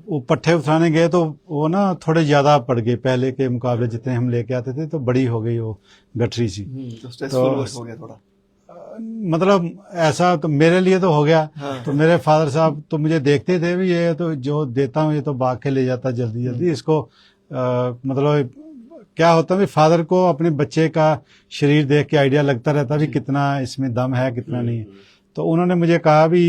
वो पट्ठे उठाने गए तो वो ना थोड़े ज्यादा पड़ गए पहले के मुकाबले, जितने हम लेके आते थे तो बड़ी हो गई वो गठरी सी। तो स्ट्रेसफुल वर्क हो गया थोड़ा, मतलब ऐसा तो मेरे लिए तो हो गया। हाँ। तो मेरे फादर साहब तो मुझे देखते थे भी ये तो जो देता हूँ ये तो भाग के ले जाता जल्दी जल्दी। इसको मतलब क्या होता है, फादर को अपने बच्चे का शरीर देख के आइडिया लगता रहता भी कितना इसमें दम है कितना नहीं है। तो उन्होंने मुझे कहा भी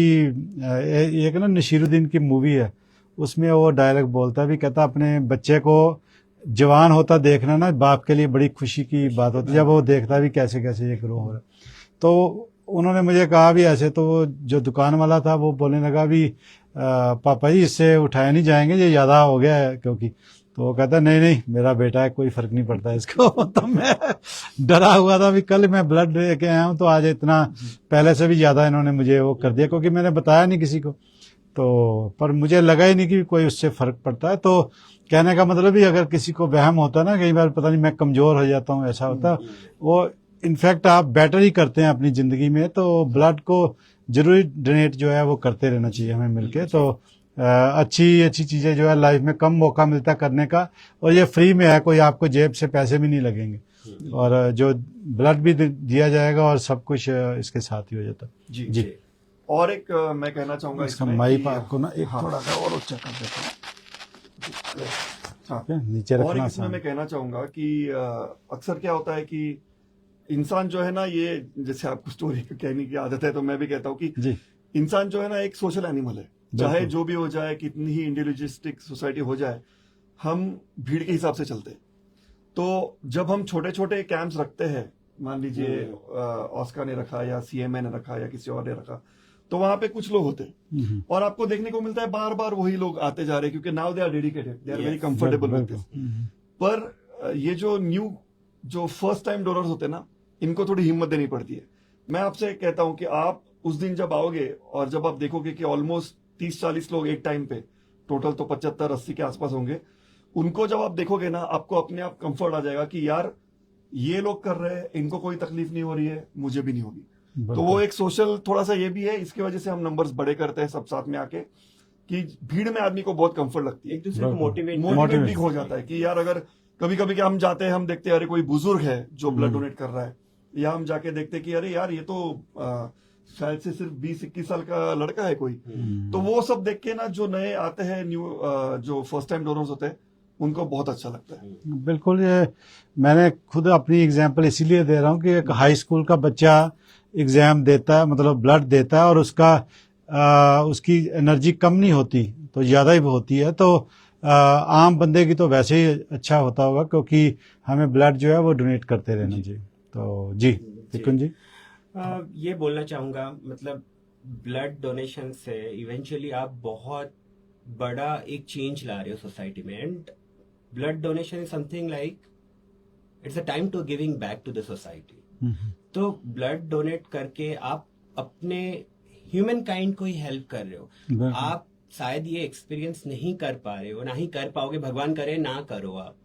एक ना नसीरुद्दीन की मूवी है, उसमें वो डायलॉग बोलता भी, कहता अपने बच्चे को जवान होता देखना ना बाप के लिए बड़ी खुशी की बात होती है, जब वो देखता भी कैसे कैसे ये ग्रो हो रहा है। तो उन्होंने मुझे कहा भी ऐसे, तो वो जो दुकान वाला था वो बोलने लगा भी पापा जी इससे उठाए नहीं जाएंगे, ये ज़्यादा हो गया है क्योंकि, तो वो कहता नहीं नहीं मेरा बेटा है, कोई फर्क नहीं पड़ता है इसको। तो मैं डरा हुआ था भी कल मैं ब्लड लेके आया हूँ तो आज इतना पहले से भी ज़्यादा इन्होंने मुझे वो कर दिया, क्योंकि मैंने बताया नहीं किसी को, तो पर मुझे लगा ही नहीं कि कोई उससे फर्क पड़ता है। तो कहने का मतलब ही अगर किसी को वहम होता ना कई बार पता नहीं मैं कमज़ोर हो जाता हूँ ऐसा होता, वो इनफैक्ट आप बेटर ही करते हैं अपनी ज़िंदगी में, तो ब्लड को जरूरी डोनेट जो है वो करते रहना चाहिए हमें मिलके। तो अच्छी चीज़ें जो है लाइफ में कम मौका मिलता है करने का, और ये फ्री में है, कोई आपको जेब से पैसे भी नहीं लगेंगे, और जो ब्लड भी दिया जाएगा और सब कुछ इसके साथ ही हो जाता है। जी जी। और एक मैं कहना चाहूंगा इसका इसमें माइक कि- आपको ना एक हाँ। थोड़ा सा और ऊंचा कर देता हूँ, हाँ। ठीक है? नीचे और रखना एक इसमें आसान। मैं कहना चाहूंगा कि अक्सर क्या होता है कि इंसान जो है ना, ये जैसे आपको स्टोरी कहने की आदत है तो मैं भी कहता हूँ कि जी इंसान जो है ना एक सोशल एनिमल है, चाहे बिल्कुल। जो भी हो जाए, कितनी ही इंडिविजुअलिस्टिक सोसाइटी हो जाए, हम भीड़ के हिसाब से चलते हैं। तो जब हम छोटे छोटे कैंप्स रखते हैं, मान लीजिए ऑस्कर ने रखा या सीएमए ने रखा या किसी और ने रखा, तो वहां पे कुछ लोग होते हैं और आपको देखने को मिलता है बार बार वही लोग आते जा रहे हैं, क्योंकि now they are dedicated, they are very comfortable with this. पर ये जो फर्स्ट टाइम डोनर्स होते हैं ना, इनको थोड़ी हिम्मत देनी पड़ती है। मैं आपसे कहता हूं कि आप उस दिन जब आओगे और जब आप देखोगे कि ऑलमोस्ट 30-40 लोग एक टाइम पे, टोटल तो 75-80 के आसपास होंगे, उनको जब आप देखोगे ना, आपको अपने आप कंफर्ट आ जाएगा कि यार ये लोग कर रहे हैं, इनको कोई तकलीफ नहीं हो रही है, मुझे भी नहीं होगी। तो वो एक सोशल थोड़ा सा ये भी है, इसकी वजह से हम नंबर्स बड़े करते हैं सब साथ में आके, कि भीड़ में आदमी को बहुत कंफर्ट लगती है, एक दूसरे को मोटिवेट मोटिवेट भी हो जाता है कि यार अगर कभी कभी क्या हम जाते हैं, हम देखते हैं अरे कोई बुजुर्ग है जो ब्लड डोनेट कर रहा है, या हम जाके देखते हैं कि अरे यार ये तो शायद से सिर्फ 20-21 साल का लड़का है कोई। तो वो सब देख के ना, जो नए आते हैं जो फर्स्ट टाइम डोनर्स होते हैं, उनको बहुत अच्छा लगता है। बिल्कुल। ये मैंने खुद अपनी एग्जांपल इसीलिए दे रहा हूँ कि एक हाई स्कूल का बच्चा एग्जाम देता है, मतलब ब्लड देता है, और उसकी एनर्जी कम नहीं होती तो ज़्यादा ही होती है, तो आम बंदे की तो वैसे ही अच्छा होता होगा, क्योंकि हमें ब्लड जो है वो डोनेट करते रहना चाहिए। तो जी तिकुन जी। ये बोलना चाहूंगा, मतलब ब्लड डोनेशन से इवेंचुअली आप बहुत बड़ा एक चेंज ला रहे हो सोसाइटी में। And blood donation is something like it's a time to giving back to the society. तो ब्लड डोनेट करके आप अपने ह्यूमन काइंड को ही हेल्प कर रहे हो। आप शायद ये एक्सपीरियंस नहीं कर पा रहे हो, ना ही कर पाओगे, भगवान करे ना करो आप,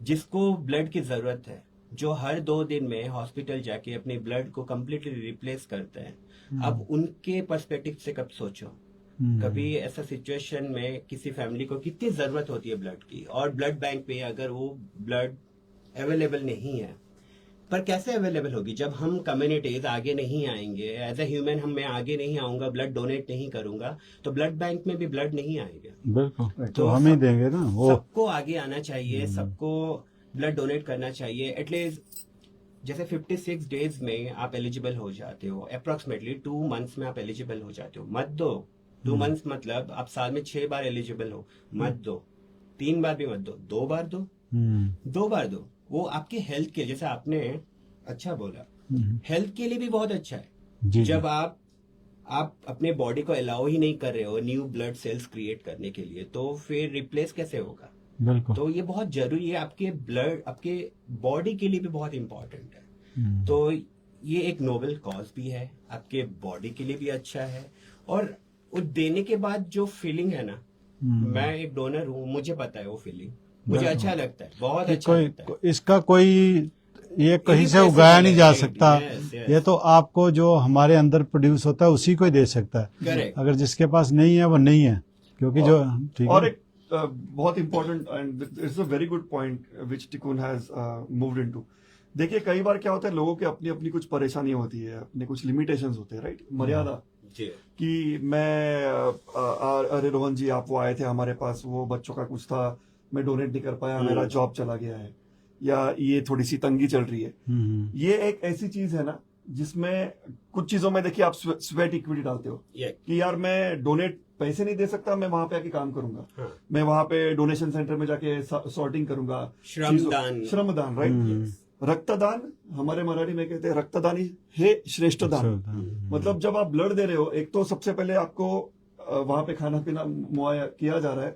जिसको ब्लड की जरूरत है, जो हर 2 दिन में हॉस्पिटल जाके अपने ब्लड को कम्प्लीटली रिप्लेस करते हैं। अब उनके पर्सपेक्टिव से कब सोचो, कभी ऐसा सिचुएशन में किसी फैमिली को कितनी जरूरत होती है ब्लड की, और ब्लड बैंक पे अगर वो ब्लड अवेलेबल नहीं है, पर कैसे अवेलेबल होगी जब हम कम्युनिटीज आगे नहीं आएंगे। एज ए ह्यूमन मैं आगे नहीं आऊंगा, ब्लड डोनेट नहीं करूंगा, तो ब्लड बैंक में भी ब्लड नहीं आएगा। बिल्कुल, तो हम ही देंगे ना वो। सबको आगे आना चाहिए, सबको ब्लड डोनेट करना चाहिए। एटलीस्ट जैसे 56 डेज में आप एलिजिबल हो जाते हो, अप्रोक्सीमेटली 2 मंथ्स में आप एलिजिबल हो जाते हो। मत दो 2 मंथ्स, मतलब आप साल में 6 बार एलिजिबल हो, मत दो 3 बार भी मत दो, 2 बार दो, 2 बार दो। वो आपके हेल्थ के, जैसे आपने अच्छा बोला, हेल्थ के लिए भी बहुत अच्छा है। जब आप अपने बॉडी को अलाउ ही नहीं कर रहे हो न्यू ब्लड सेल्स क्रिएट करने के लिए, तो फिर रिप्लेस कैसे होगा? बिल्कुल। तो ये बहुत जरूरी है, आपके ब्लड आपके बॉडी के लिए भी बहुत इंपॉर्टेंट है। तो ये एक नोबल कॉज भी है, आपके बॉडी के लिए भी अच्छा है, और देने के बाद जो फीलिंग है ना, मैं एक डोनर हूँ, मुझे पता है वो फीलिंग, मुझे अच्छा लगता है, बहुत अच्छा लगता है। इसका कोई ये कहीं से उगाया नहीं जा सकता। ये तो आपको जो हमारे अंदर प्रोड्यूस होता है उसी को ही दे सकता है। अगर जिसके पास नहीं है वो नहीं है, क्योंकि जो ठीक है। और एक बहुत important and it's a very good point which Tikun has moved into. देखिए कई बार क्या होता है, लोगों की अपनी अपनी कुछ परेशानियां होती है, अपने कुछ लिमिटेशंस होते हैं, राइट, मर्यादा, कि मैं अरे रोहन जी आप वो आए थे हमारे पास, वो बच्चों का कुछ था, मैं डोनेट नहीं कर पाया, मेरा जॉब चला गया है, या ये थोड़ी सी तंगी चल रही है। ये एक ऐसी चीज है ना जिसमें कुछ चीजों में देखिए आप स्वेट इक्विटी डालते हो कि यार मैं डोनेट पैसे नहीं दे सकता, मैं वहां पे आके काम करूंगा। हाँ। मैं वहां पे डोनेशन सेंटर में जाके सॉर्टिंग करूंगा, श्रमदान, राइट। रक्तदान, हमारे मराठी में कहते हैं रक्तदान ही है श्रेष्ठ दान। मतलब जब आप ब्लड दे रहे हो, एक तो सबसे पहले आपको वहां पे खाना पीना मुहैया किया जा रहा है,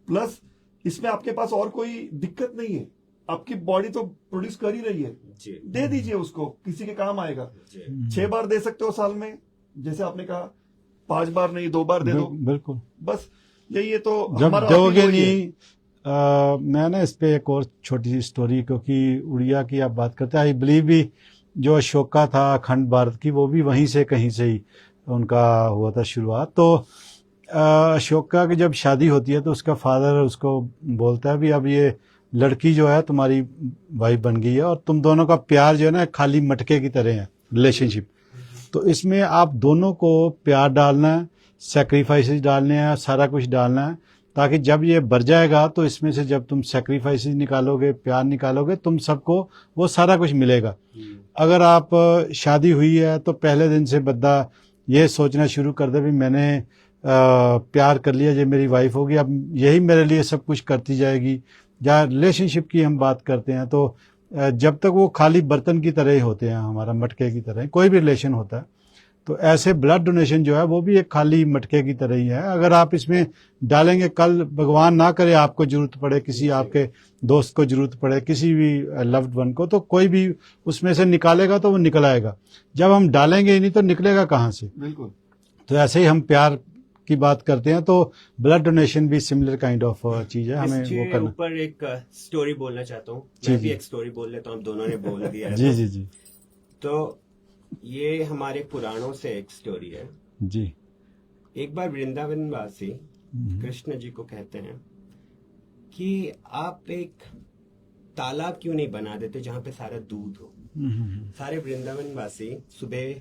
प्लस इसमें आपके पास और कोई दिक्कत नहीं है, आपकी बॉडी तो प्रोड्यूस कर ही रही है, दे दीजिए उसको, किसी के काम आएगा। 6 बार दे सकते हो साल में, जैसे आपने कहा 5 बार नहीं 2 बार दे दो, बिल्कुल। बस यही है। तो जब हमारा दोगे अपील वही है। नहीं, मैं ना इस पे एक और छोटी सी स्टोरी, क्योंकि उड़िया की आप बात करते हैं, आई बिलीव भी जो अशोका था अखंड भारत की, वो भी वहीं से कहीं से ही उनका हुआ था शुरुआत। तो अशोका की जब शादी होती है तो उसका फादर उसको बोलता है भी अब ये लड़की जो है तुम्हारी वाइफ बन गई है और तुम दोनों का प्यार जो है ना खाली मटके की तरह है, रिलेशनशिप। तो इसमें आप दोनों को प्यार डालना है, सेक्रीफाइसेस डालने हैं, सारा कुछ डालना है, ताकि जब ये बढ़ जाएगा तो इसमें से जब तुम सेक्रीफाइसेस निकालोगे, प्यार निकालोगे, तुम सबको वो सारा कुछ मिलेगा। अगर आप शादी हुई है तो पहले दिन से बंदा ये सोचना शुरू कर दे भी मैंने प्यार कर लिया, ये मेरी वाइफ होगी, अब यही मेरे लिए सब कुछ करती जाएगी। या रिलेशनशिप की हम बात करते हैं तो जब तक वो खाली बर्तन की तरह ही होते हैं, हमारा मटके की तरह, कोई भी रिलेशन होता है, तो ऐसे ब्लड डोनेशन जो है वो भी एक खाली मटके की तरह ही है। अगर आप इसमें डालेंगे, कल भगवान ना करे आपको जरूरत पड़े, किसी आपके दोस्त को जरूरत पड़े, किसी भी लव्ड वन को, तो कोई भी उसमें से निकालेगा तो वो निकल आएगा। जब हम डालेंगे ही नहीं तो निकलेगा कहाँ से? बिल्कुल। तो ऐसे ही हम प्यार की बात करते हैं तो ब्लड डोनेशन भी सिमिलर काइंड ऑफ चीज है, हमें वो करना। ऊपर एक स्टोरी बोलना चाहता हूँ, मैं भी एक स्टोरी बोल लेता हूँ, दोनों ने बोल दिया है। जी जी जी। तो ये हमारे पुराणों से एक स्टोरी है जी। एक बार वृंदावन वासी कृष्ण जी को कहते हैं कि आप एक तालाब क्यों नहीं बना देते जहां पे सारा दूध हो। सारे वृंदावन वासी सुबह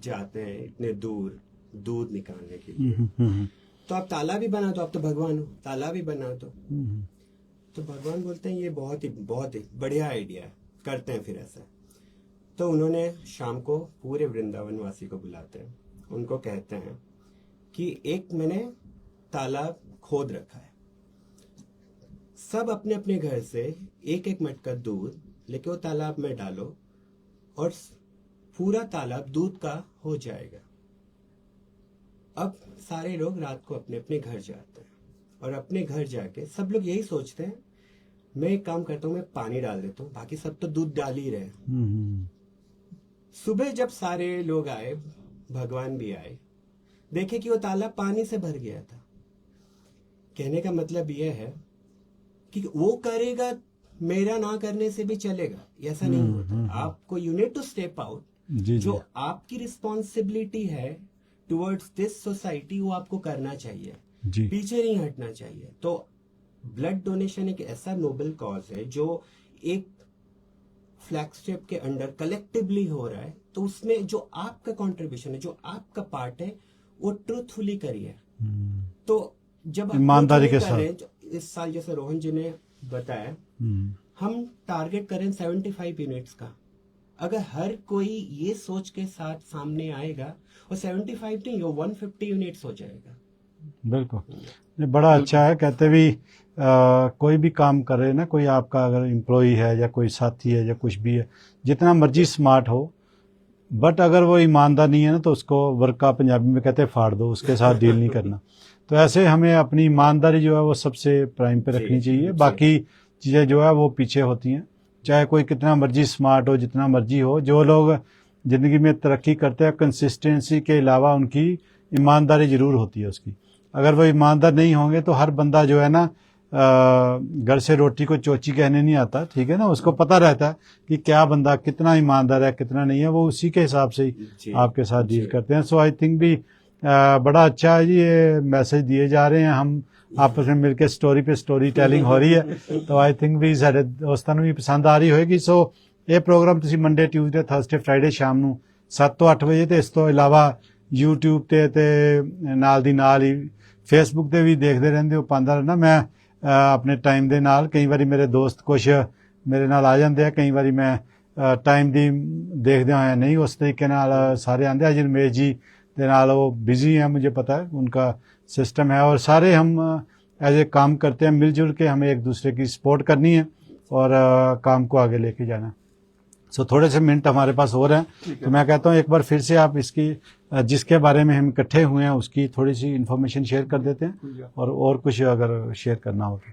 जाते हैं इतने दूर दूध निकालने के लिए, तो आप तालाब ही बना दो, आप तो भगवान हो, तालाब ही बना दो। तो भगवान बोलते हैं ये बहुत ही बढ़िया आइडिया है, करते हैं फिर ऐसा। तो उन्होंने शाम को पूरे वृंदावन वासी को बुलाते हैं, उनको कहते हैं कि एक मैंने तालाब खोद रखा है, सब अपने अपने घर से एक एक मटका दूध लेके वो तालाब में डालो और पूरा तालाब दूध का हो जाएगा। अब सारे लोग रात को अपने अपने घर जाते हैं और अपने घर जाके सब लोग यही सोचते हैं मैं एक काम करता हूँ, मैं पानी डाल देता हूँ, बाकी सब तो दूध डाल ही रहे। सुबह जब सारे लोग आए, भगवान भी आए, देखे कि वो तालाब पानी से भर गया था। कहने का मतलब यह है कि वो करेगा, मेरा ना करने से भी चलेगा, ऐसा नहीं होता। आपको you need to step out, जो आपकी रिस्पॉन्सिबिलिटी है टुवर्ड्स दिस सोसाइटी, वो आपको करना चाहिए, पीछे नहीं हटना चाहिए। तो ब्लड डोनेशन एक ऐसा नोबल कॉज है जो एक फ्लैगशिप के अंडर कलेक्टिवली हो रहा है, तो उसमें जो आपका कंट्रीब्यूशन है, जो आपका पार्ट है, वो ट्रूथफुली करिए। तो जब आप ईमानदारी के साथ, इस साल जैसे रोहन जी ने बताया, हम टारगेट करें 75 यूनिट्स का। अगर हर कोई ये सोच के साथ सामने आएगा, और 75 नहीं, वो 150 यूनिट्स हो जाएगा। बिल्कुल, ये बड़ा अच्छा है। कहते भी कोई भी काम कर रहे ना, कोई आपका अगर एम्प्लॉय है या कोई साथी है या कुछ भी है, जितना मर्जी स्मार्ट हो, बट अगर वो ईमानदार नहीं है ना, तो उसको वर्क का पंजाबी में कहते हैं फाड़ दो, उसके साथ डील नहीं करना। तो ऐसे हमें अपनी ईमानदारी जो है वो सबसे प्राइम पे रखनी चाहिए, बाकी चीज़ें जो है वो पीछे होती हैं। चाहे कोई कितना मर्जी स्मार्ट हो, जितना मर्जी हो, जो लोग ज़िंदगी में तरक्की करते हैं, कंसिस्टेंसी के अलावा उनकी ईमानदारी ज़रूर होती है उसकी। अगर वो ईमानदार नहीं होंगे तो हर बंदा जो है ना, घर से रोटी को चोची कहने नहीं आता, ठीक है ना, उसको पता रहता है कि क्या बंदा कितना ईमानदार है, कितना नहीं है, वो उसी के हिसाब से ही आपके साथ डील करते हैं। सो आई थिंक भी बड़ा अच्छा है जी, ये मैसेज दिए जा रहे हैं, हम आपस में मिलकर स्टोरी पे स्टोरी टेलिंग हो रही है। तो आई थिंक भी साढ़े दोस्तों ਨੂੰ भी पसंद आ रही होगी। सो ਇਹ ਪ੍ਰੋਗਰਾਮ ਤੁਸੀਂ ਮੰਡੇ, ਟਿਊਜ਼ਡੇ, ਥਰਸਡੇ, ਫਰਾਈਡੇ ਸ਼ਾਮ ਨੂੰ 7 ਤੋਂ 8 ਵਜੇ, ਤੇ ਇਸ ਤੋਂ ਇਲਾਵਾ YouTube ਤੇ ਨਾਲ ਦੀ ਨਾਲ ਹੀ Facebook ਤੇ ਵੀ ਦੇਖਦੇ ਰਹਿੰਦੇ ਹੋ, ਪਾਉਂਦਾ ਰਹਿਣਾ ਮੈਂ ਆਪਣੇ ਟਾਈਮ ਦੇ ਨਾਲ। ਕਈ ਵਾਰੀ ਮੇਰੇ ਦੋਸਤ ਕੁਝ ਮੇਰੇ ਨਾਲ ਆ ਜਾਂਦੇ ਆ, ਕਈ ਵਾਰੀ ਮੈਂ ਟਾਈਮ ਦੀ ਦੇਖਦਿਆਂ ਹੋਇਆ नहीं उस तरीके ਨਾਲ ਸਾਰੇ आंदे। आज रमेश जी ਦੇ ਨਾਲ ਉਹ बिजी है, मुझे पता है, उनका सिस्टम है और सारे हम एज ए काम करते हैं, मिलजुल के हमें एक दूसरे की सपोर्ट करनी है और काम को आगे लेके जाना है। सो थोड़े से मिनट हमारे पास हो रहे हैं, तो मैं कहता हूँ एक बार फिर से आप इसकी जिसके बारे में हम इकट्ठे हुए हैं उसकी थोड़ी सी इन्फॉर्मेशन शेयर कर देते हैं और कुछ अगर शेयर करना हो तो।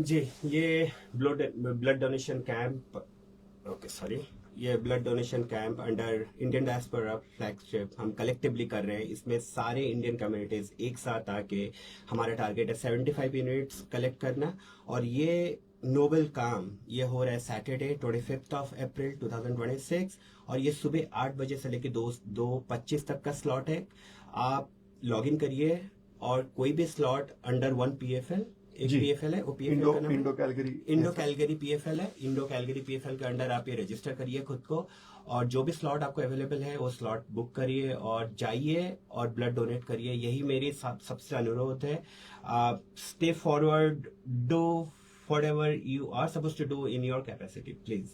जी, ये blood donation camp, okay sorry, ये blood donation camp under Indian diaspora flagship हम कलेक्टिवली कर रहे हैं। इसमें सारे इंडियन कम्युनिटीज एक साथ आके, हमारा टारगेट है 75 यूनिट्स कलेक्ट करना। और ये नोबल काम ये हो रहा है सैटरडे 25 अप्रैल 2026 और ये सुबह 8 बजे से लेकर 2:25 तक का स्लॉट है। आप लॉग इन करिए और कोई भी स्लॉट अंडर 1 PFL, एक PFL है, वो PFL का नाम इंडो कैलगरी PFL है। इंडो कैलगरी PFL के अंडर आप ये रजिस्टर करिए खुद को और जो भी स्लॉट आपको अवेलेबल है वो स्लॉट बुक करिए और जाइए और ब्लड डोनेट करिए। यही मेरी सबसे अनुरोध है। Stay forward, do whatever you are supposed to do in your capacity, please.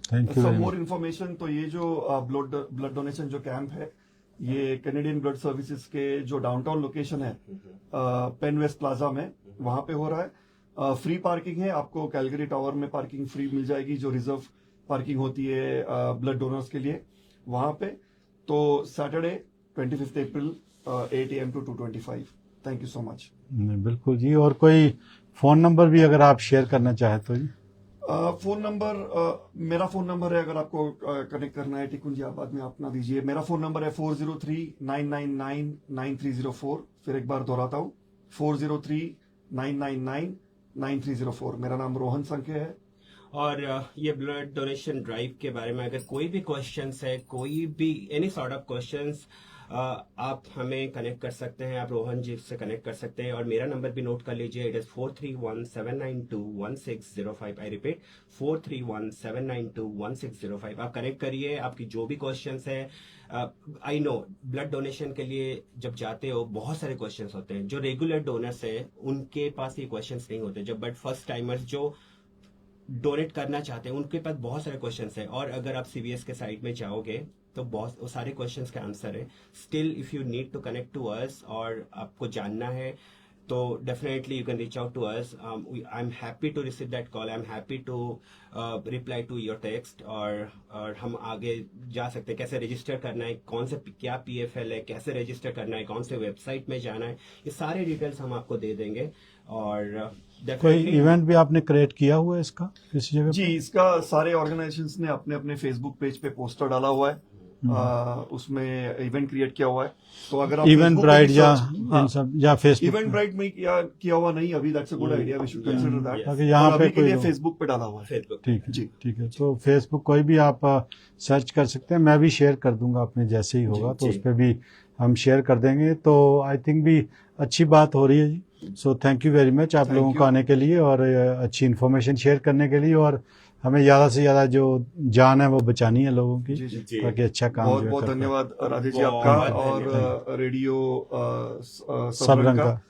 Thank you. For more information, तो ये जो ब्लड डोनेशन जो कैंप है, ये कैनेडियन ब्लड सर्विसेज के जो डाउनटाउन लोकेशन है पेन वेस्ट प्लाजा में, वहां पे हो रहा है। फ्री पार्किंग है, आपको कैलगरी टावर में पार्किंग फ्री मिल जाएगी, जो रिजर्व पार्किंग होती है ब्लड डोनर्स के लिए वहां पे। तो Saturday 25 April 8 AM to 2:25। Thank you so much. बिल्कुल जी। और कोई फोन नंबर भी अगर आप शेयर करना चाहे तो जी। फोन नंबर, मेरा फोन नंबर है, अगर आपको कनेक्ट करना है टिकुन जी, आप बाद में अपना दीजिए। मेरा फोन नंबर है 403-999-9304। फिर एक बार दोहराता हूँ, 403-999-9304। मेरा नाम रोहन संखे है। और ये ब्लड डोनेशन ड्राइव के बारे में अगर कोई भी क्वेश्चंस है, कोई भी एनी सॉर्ट ऑफ क्वेश्चंस, आप हमें कनेक्ट कर सकते हैं, आप रोहन जी से कनेक्ट कर सकते हैं। और मेरा नंबर भी नोट कर लीजिए, इट इज 431-792-1605। I repeat, 431-792-1605। आप कनेक्ट करिए, आपकी जो भी क्वेश्चंस है। आई नो ब्लड डोनेशन के लिए जब जाते हो बहुत सारे क्वेश्चंस होते हैं। जो रेगुलर डोनर्स है उनके पास ये क्वेश्चंस नहीं होते, जब बट फर्स्ट टाइमर्स जो डोनेट करना चाहते हैं उनके पास बहुत सारे क्वेश्चंस हैं। और अगर आप CVS के साइट में जाओगे तो बहुत वो सारे क्वेश्चंस के आंसर है। Still if you need to connect to us और आपको जानना है तो definitely you can reach out to us. I am happy to receive that call, I am happy to reply to your text. और हम आगे जा सकते हैं, कैसे रजिस्टर करना है, कौन से क्या PFL है, कैसे रजिस्टर करना है, कौन से वेबसाइट में जाना है, ये सारे डिटेल्स हम आपको दे देंगे। और कोई इवेंट भी आपने क्रिएट किया हुआ है इसका किसी जगह जी, इसका सारे ऑर्गेनाइजेशंस ने अपने अपने फेसबुक पेज पे पोस्टर डाला हुआ है, उसमें इवेंट क्रिएट किया हुआ है। तो अगर आप इवेंट ब्राइड या इन सब या फेसबुक इवेंट ब्राइड में किया हुआ नहीं अभी, that's a good idea, we should consider that. ताकि यहाँ पे के लिए कोई फेसबुक पे डाला हुआ है। फेसबुक, ठीक है जी। ठीक है। तो फेसबुक कोई भी आप सर्च कर सकते हैं, मैं भी शेयर कर दूंगा अपने जैसे ही होगा तो जी। उस पर भी हम शेयर कर देंगे। तो आई थिंक भी अच्छी बात हो रही है जी। So thank you very much आप Thank लोगों you. को आने के लिए और अच्छी इन्फॉर्मेशन शेयर करने के लिए। और हमें ज़्यादा से ज़्यादा जो जान है वो बचानी है लोगों की, जी, जी, जी। ताकि अच्छा काम बहुत जो है बहुत कर पाए। धन्यवाद राजेश जी बहुत आपका धन्यवाद। और रेडियो सब रंग का।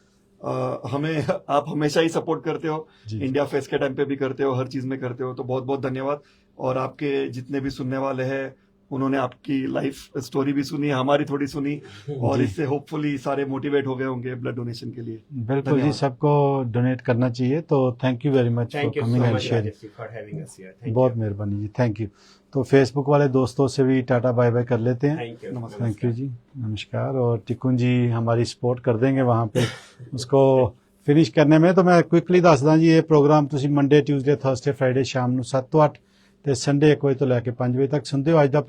हमें आप हमेशा ही सपोर्ट करते हो, जी। इंडिया फेस्ट के टाइम पे भी करते हो, हर चीज में करते हो, तो बहुत बहुत धन्यवाद। और आपके जितने भी सुनने वाले हैं उन्होंने आपकी लाइफ स्टोरी भी सुनी, हमारी थोड़ी सुनी, और जी। इससे होपफुली सारे मोटिवेट हो गए होंगे ब्लड डोनेशन के लिए। बिल्कुल जी, धन्यवाद। सबको डोनेट करना चाहिए। तो thank you very much for thank you coming so and much sharing. Rajesh for having us here. बहुत मेहरबानी जी, थैंक यू। तो फेसबुक वाले दोस्तों से भी टाटा बाय बाय कर लेते हैं। थैंक यू, नमस्कार। थैंक यू जी, नमस्कार। और टिकुन जी हमारी सपोर्ट कर देंगे वहाँ पे उसको फिनिश करने में। तो मैं क्विकली दस दा जी, ये प्रोग्राम तुसी मंडे ट्यूसडे थर्सडे फ्राइडे शाम ਨੂੰ 7 ਤੋਂ 8 ਤੇ ਸੰਡੇ 1 ਵਜੇ ਤੋਂ ਲੈ ਕੇ 5 ਵਜੇ ਤੱਕ ਸੁਣਦੇ ਹੋ। ਅੱਜ ਦਾ